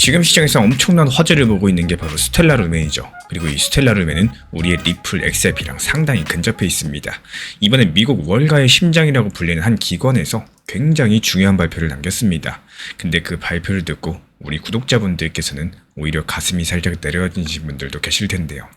지금 시장에서 엄청난 화제를 보고 있는 게 바로 스텔라 루멘이죠. 그리고 이 스텔라 루멘은 우리의 리플 XRP랑 상당히 근접해 있습니다. 이번에 미국 월가의 심장이라고 불리는 한 기관에서 굉장히 중요한 발표를 남겼습니다. 근데 그 발표를 듣고 우리 구독자분들께서는 오히려 가슴이 살짝 내려앉으신 분들도 계실 텐데요.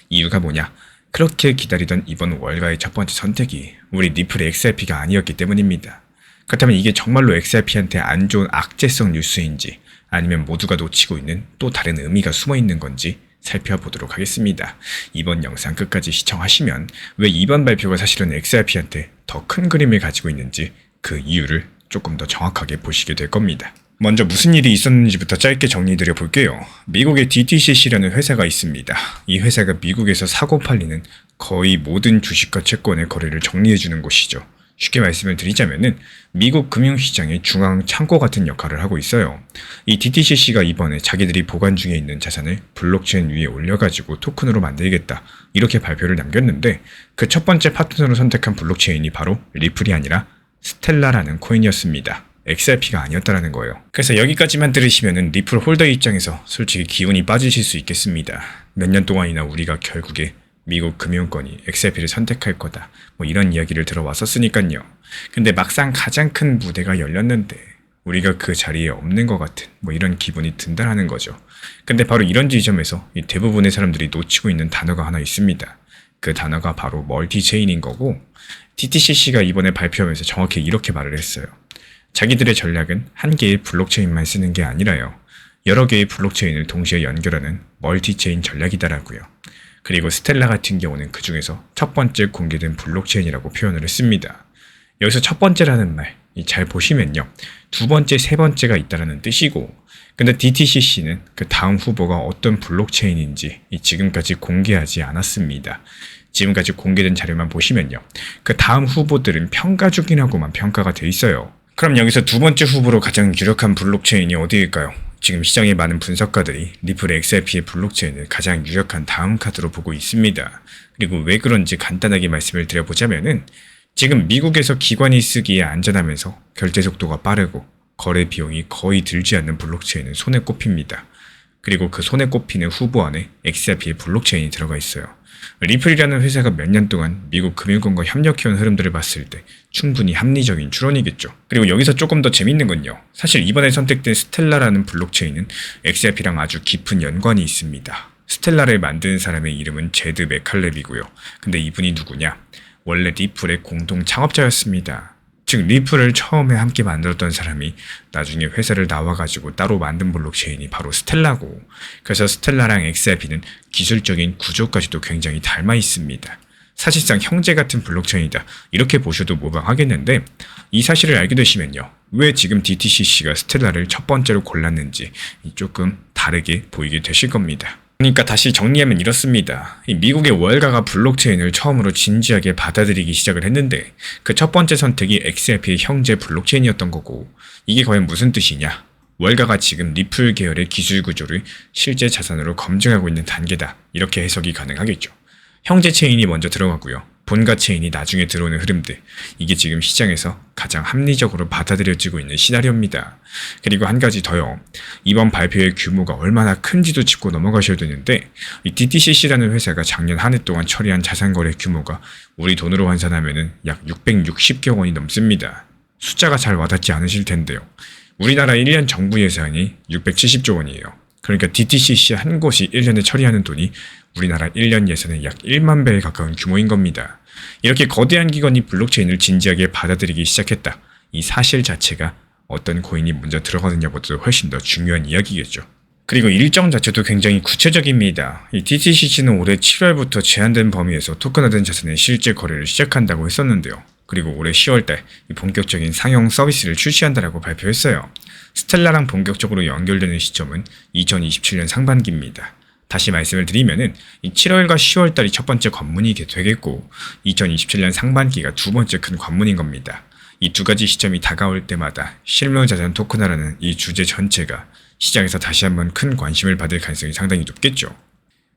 이유가 뭐냐? 그렇게 기다리던 이번 월가의 첫 번째 선택이 우리 리플 XRP가 아니었기 때문입니다. 그렇다면 이게 정말로 XRP한테 안 좋은 악재성 뉴스인지 아니면 모두가 놓치고 있는 또 다른 의미가 숨어 있는 건지 살펴보도록 하겠습니다. 이번 영상 끝까지 시청하시면 왜 이번 발표가 사실은 XRP한테 더 큰 그림을 가지고 있는지 그 이유를 조금 더 정확하게 보시게 될 겁니다. 먼저 무슨 일이 있었는지부터 짧게 정리드려 볼게요. 미국의 DTCC라는 회사가 있습니다. 이 회사가 미국에서 사고 팔리는 거의 모든 주식과 채권의 거래를 정리해주는 곳이죠. 쉽게 말씀을 드리자면은 미국 금융시장의 중앙 창고 같은 역할을 하고 있어요. 이 DTCC가 이번에 자기들이 보관 중에 있는 자산을 블록체인 위에 올려가지고 토큰으로 만들겠다 이렇게 발표를 남겼는데 그 첫 번째 파트너로 선택한 블록체인이 바로 리플이 아니라 스텔라라는 코인이었습니다. XRP가 아니었다라는 거예요. 그래서 여기까지만 들으시면은 리플 홀더 입장에서 솔직히 기운이 빠지실 수 있겠습니다. 몇 년 동안이나 우리가 결국에 미국 금융권이 XRP를 선택할 거다 뭐 이런 이야기를 들어왔었으니까요. 근데 막상 가장 큰 무대가 열렸는데 우리가 그 자리에 없는 것 같은 뭐 이런 기분이 든다라는 거죠. 근데 바로 이런 지점에서 이 대부분의 사람들이 놓치고 있는 단어가 하나 있습니다. 그 단어가 바로 멀티체인인 거고 DTCC가 이번에 발표하면서 정확히 이렇게 말을 했어요. 자기들의 전략은 한 개의 블록체인만 쓰는 게 아니라요. 여러 개의 블록체인을 동시에 연결하는 멀티체인 전략이다라고요. 그리고 스텔라 같은 경우는 그 중에서 첫 번째 공개된 블록체인이라고 표현을 했습니다. 여기서 첫 번째라는 말, 잘 보시면요. 두 번째, 세 번째가 있다라는 뜻이고, 근데 DTCC는 그 다음 후보가 어떤 블록체인인지 지금까지 공개하지 않았습니다. 지금까지 공개된 자료만 보시면요. 그 다음 후보들은 평가 중이라고만 평가가 돼 있어요. 그럼 여기서 두 번째 후보로 가장 유력한 블록체인이 어디일까요? 지금 시장의 많은 분석가들이 리플 XRP의 블록체인을 가장 유력한 다음 카드로 보고 있습니다. 그리고 왜 그런지 간단하게 말씀을 드려보자면은 지금 미국에서 기관이 쓰기에 안전하면서 결제 속도가 빠르고 거래 비용이 거의 들지 않는 블록체인은 손에 꼽힙니다. 그리고 그 손에 꼽히는 후보 안에 XRP의 블록체인이 들어가 있어요. 리플이라는 회사가 몇 년 동안 미국 금융권과 협력해온 흐름들을 봤을 때 충분히 합리적인 추론이겠죠. 그리고 여기서 조금 더 재밌는 건요. 사실 이번에 선택된 스텔라라는 블록체인은 XRP랑 아주 깊은 연관이 있습니다. 스텔라를 만든 사람의 이름은 제드 맥칼렙이고요. 근데 이분이 누구냐? 원래 리플의 공동 창업자였습니다. 즉 리플을 처음에 함께 만들었던 사람이 나중에 회사를 나와가지고 따로 만든 블록체인이 바로 스텔라고, 그래서 스텔라랑 XRP는 기술적인 구조까지도 굉장히 닮아 있습니다. 사실상 형제 같은 블록체인이다 이렇게 보셔도 무방하겠는데 이 사실을 알게 되시면요. 왜 지금 DTCC가 스텔라를 첫 번째로 골랐는지 조금 다르게 보이게 되실 겁니다. 그러니까 다시 정리하면 이렇습니다. 미국의 월가가 블록체인을 처음으로 진지하게 받아들이기 시작을 했는데 그 첫 번째 선택이 XRP의 형제 블록체인이었던 거고, 이게 과연 무슨 뜻이냐? 월가가 지금 리플 계열의 기술 구조를 실제 자산으로 검증하고 있는 단계다 이렇게 해석이 가능하겠죠. 형제 체인이 먼저 들어가고요. 본가 체인이 나중에 들어오는 흐름들, 이게 지금 시장에서 가장 합리적으로 받아들여지고 있는 시나리오입니다. 그리고 한 가지 더요. 이번 발표의 규모가 얼마나 큰지도 짚고 넘어가셔야 되는데 이 DTCC라는 회사가 작년 한 해 동안 처리한 자산거래 규모가 우리 돈으로 환산하면 약 660조 원이 넘습니다. 숫자가 잘 와닿지 않으실 텐데요. 우리나라 1년 정부 예산이 670조 원이에요. 그러니까 DTCC 한 곳이 1년에 처리하는 돈이 우리나라 1년 예산의 약 1만 배에 가까운 규모인 겁니다. 이렇게 거대한 기관이 블록체인을 진지하게 받아들이기 시작했다. 이 사실 자체가 어떤 코인이 먼저 들어가느냐보다도 훨씬 더 중요한 이야기겠죠. 그리고 일정 자체도 굉장히 구체적입니다. 이 DTCC는 올해 7월부터 제한된 범위에서 토큰화된 자산의 실제 거래를 시작한다고 했었는데요. 그리고 올해 10월달 본격적인 상용 서비스를 출시한다라고 발표했어요. 스텔라랑 본격적으로 연결되는 시점은 2027년 상반기입니다. 다시 말씀을 드리면은 7월과 10월 달이 첫 번째 관문이 되겠고 2027년 상반기가 두 번째 큰 관문인 겁니다. 이 두 가지 시점이 다가올 때마다 실물자산 토큰화라는 이 주제 전체가 시장에서 다시 한번 큰 관심을 받을 가능성이 상당히 높겠죠.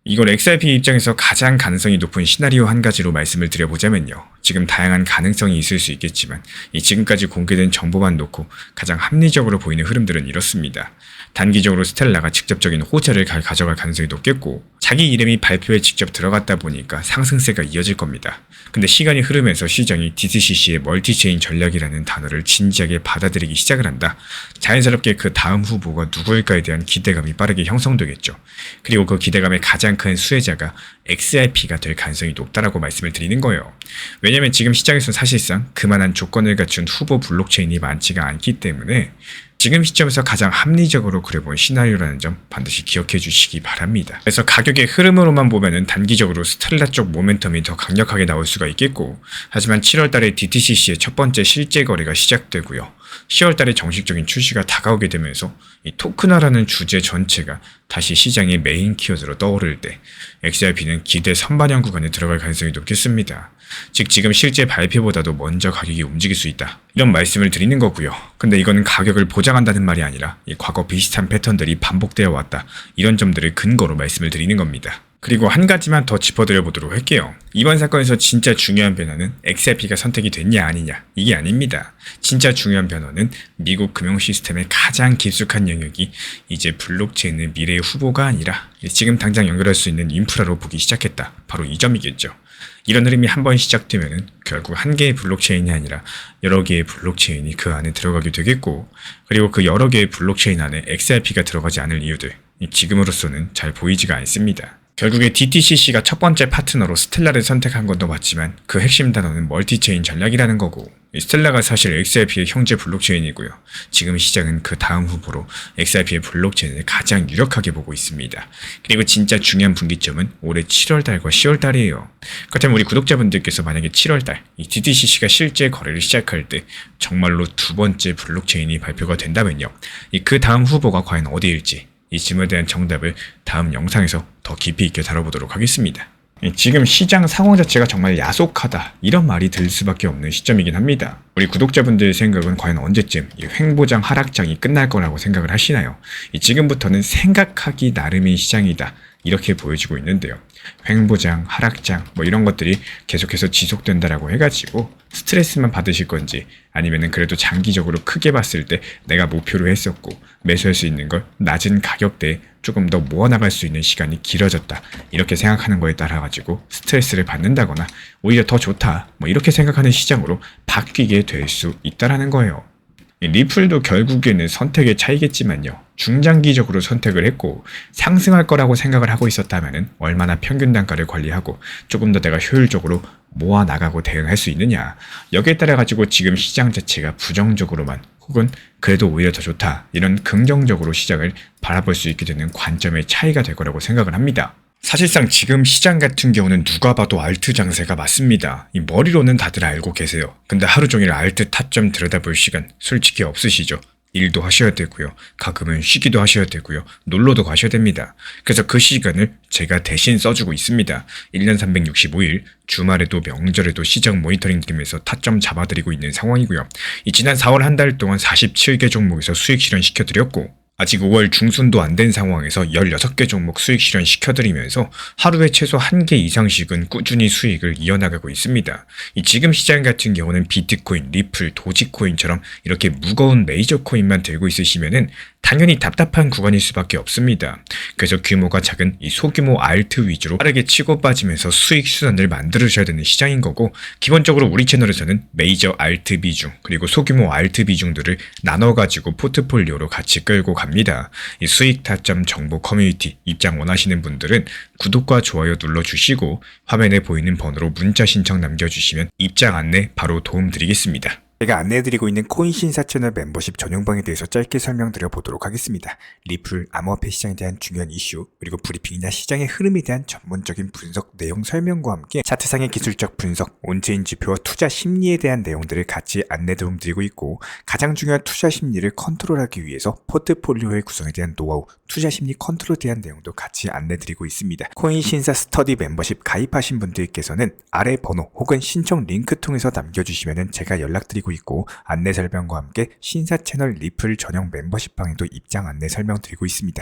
이걸 XRP 입장에서 가장 가능성이 높은 시나리오 한 가지로 말씀을 드려보자면요. 지금 다양한 가능성이 있을 수 있겠지만 이 지금까지 공개된 정보만 놓고 가장 합리적으로 보이는 흐름들은 이렇습니다. 단기적으로 스텔라가 직접적인 호재를 가져갈 가능성이 높겠고 자기 이름이 발표에 직접 들어갔다 보니까 상승세가 이어질 겁니다. 근데 시간이 흐르면서 시장이 DTCC의 멀티체인 전략이라는 단어를 진지하게 받아들이기 시작을 한다. 자연스럽게 그 다음 후보가 누구일까에 대한 기대감이 빠르게 형성되겠죠. 그리고 그 기대감의 가장 큰 수혜자가 XRP가 될 가능성이 높다라고 말씀을 드리는 거예요. 왜냐면 지금 시장에서는 사실상 그만한 조건을 갖춘 후보 블록체인이 많지가 않기 때문에 지금 시점에서 가장 합리적으로 그려본 시나리오라는 점 반드시 기억해 주시기 바랍니다. 그래서 가격의 흐름으로만 보면은 단기적으로 스텔라 쪽 모멘텀이 더 강력하게 나올 수가 있겠고, 하지만 7월달에 DTCC의 첫 번째 실제 거래가 시작되고요. 10월달에 정식적인 출시가 다가오게 되면서 이 토큰화라는 주제 전체가 다시 시장의 메인 키워드로 떠오를 때 XRP는 기대 선반영 구간에 들어갈 가능성이 높겠습니다. 즉 지금 실제 발표보다도 먼저 가격이 움직일 수 있다. 이런 말씀을 드리는 거고요. 근데 이거는 가격을 보장한다는 말이 아니라 이 과거 비슷한 패턴들이 반복되어 왔다. 이런 점들을 근거로 말씀을 드리는 겁니다. 그리고 한 가지만 더 짚어드려 보도록 할게요. 이번 사건에서 진짜 중요한 변화는 XRP가 선택이 됐냐 아니냐 이게 아닙니다. 진짜 중요한 변화는 미국 금융 시스템의 가장 깊숙한 영역이 이제 블록체인의 미래의 후보가 아니라 지금 당장 연결할 수 있는 인프라로 보기 시작했다. 바로 이 점이겠죠. 이런 흐름이 한번 시작되면은 결국 한 개의 블록체인이 아니라 여러 개의 블록체인이 그 안에 들어가게 되겠고, 그리고 그 여러 개의 블록체인 안에 XRP가 들어가지 않을 이유들 지금으로서는 잘 보이지가 않습니다. 결국에 DTCC가 첫 번째 파트너로 스텔라를 선택한 것도 맞지만 그 핵심 단어는 멀티체인 전략이라는 거고, 스텔라가 사실 XRP의 형제 블록체인이고요. 지금 시장은 그 다음 후보로 XRP의 블록체인을 가장 유력하게 보고 있습니다. 그리고 진짜 중요한 분기점은 올해 7월달과 10월달이에요. 그렇다면 우리 구독자분들께서 만약에 7월달 이 DTCC가 실제 거래를 시작할 때 정말로 두 번째 블록체인이 발표가 된다면요. 그 다음 후보가 과연 어디일지 이 질문에 대한 정답을 다음 영상에서 더 깊이 있게 다뤄보도록 하겠습니다. 지금 시장 상황 자체가 정말 야속하다 이런 말이 들 수밖에 없는 시점이긴 합니다. 우리 구독자분들의 생각은 과연 언제쯤 이 횡보장 하락장이 끝날 거라고 생각을 하시나요? 지금부터는 생각하기 나름의 시장이다 이렇게 보여지고 있는데요. 횡보장, 하락장 뭐 이런 것들이 계속해서 지속된다라고 해가지고 스트레스만 받으실 건지, 아니면은 그래도 장기적으로 크게 봤을 때 내가 목표로 했었고 매수할 수 있는 걸 낮은 가격대에 조금 더 모아나갈 수 있는 시간이 길어졌다 이렇게 생각하는 거에 따라 가지고 스트레스를 받는다거나 오히려 더 좋다 뭐 이렇게 생각하는 시장으로 바뀌게 될 수 있다라는 거예요. 리플도 결국에는 선택의 차이겠지만요. 중장기적으로 선택을 했고 상승할 거라고 생각을 하고 있었다면 얼마나 평균 단가를 관리하고 조금 더 내가 효율적으로 모아나가고 대응할 수 있느냐. 여기에 따라 가지고 지금 시장 자체가 부정적으로만 혹은 그래도 오히려 더 좋다 이런 긍정적으로 시장을 바라볼 수 있게 되는 관점의 차이가 될 거라고 생각을 합니다. 사실상 지금 시장 같은 경우는 누가 봐도 알트 장세가 맞습니다. 이 머리로는 다들 알고 계세요. 근데 하루 종일 알트 타점 들여다볼 시간 솔직히 없으시죠? 일도 하셔야 되고요. 가끔은 쉬기도 하셔야 되고요. 놀러도 가셔야 됩니다. 그래서 그 시간을 제가 대신 써주고 있습니다. 1년 365일 주말에도 명절에도 시장 모니터링 팀에서 타점 잡아드리고 있는 상황이고요. 이 지난 4월 한 달 동안 47개 종목에서 수익 실현시켜드렸고 아직 5월 중순도 안 된 상황에서 16개 종목 수익 실현 시켜드리면서 하루에 최소 1개 이상씩은 꾸준히 수익을 이어나가고 있습니다. 이 지금 시장 같은 경우는 비트코인, 리플, 도지코인처럼 이렇게 무거운 메이저 코인만 들고 있으시면은 당연히 답답한 구간일 수밖에 없습니다. 그래서 규모가 작은 이 소규모 알트 위주로 빠르게 치고 빠지면서 수익 수단을 만들으셔야 되는 시장인 거고, 기본적으로 우리 채널에서는 메이저 알트 비중 그리고 소규모 알트 비중들을 나눠가지고 포트폴리오로 같이 끌고 갑니다. 이 수익 타점 정보 커뮤니티 입장 원하시는 분들은 구독과 좋아요 눌러주시고 화면에 보이는 번호로 문자 신청 남겨주시면 입장 안내 바로 도움드리겠습니다. 제가 안내해드리고 있는 코인 신사 채널 멤버십 전용방에 대해서 짧게 설명드려 보도록 하겠습니다. 리플, 암호화폐 시장에 대한 중요한 이슈, 그리고 브리핑이나 시장의 흐름에 대한 전문적인 분석 내용 설명과 함께 차트상의 기술적 분석, 온체인 지표와 투자 심리에 대한 내용들을 같이 안내 도움드리고 있고, 가장 중요한 투자 심리를 컨트롤하기 위해서 포트폴리오의 구성에 대한 노하우, 투자 심리 컨트롤에 대한 내용도 같이 안내드리고 있습니다. 코인 신사 스터디 멤버십 가입하신 분들께서는 아래 번호 혹은 신청 링크 통해서 남겨주시면 제가 연락드리고 있고, 안내 설명과 함께 신사 채널 리플 전용 멤버십 방에도 입장 안내 설명드리고 있습니다.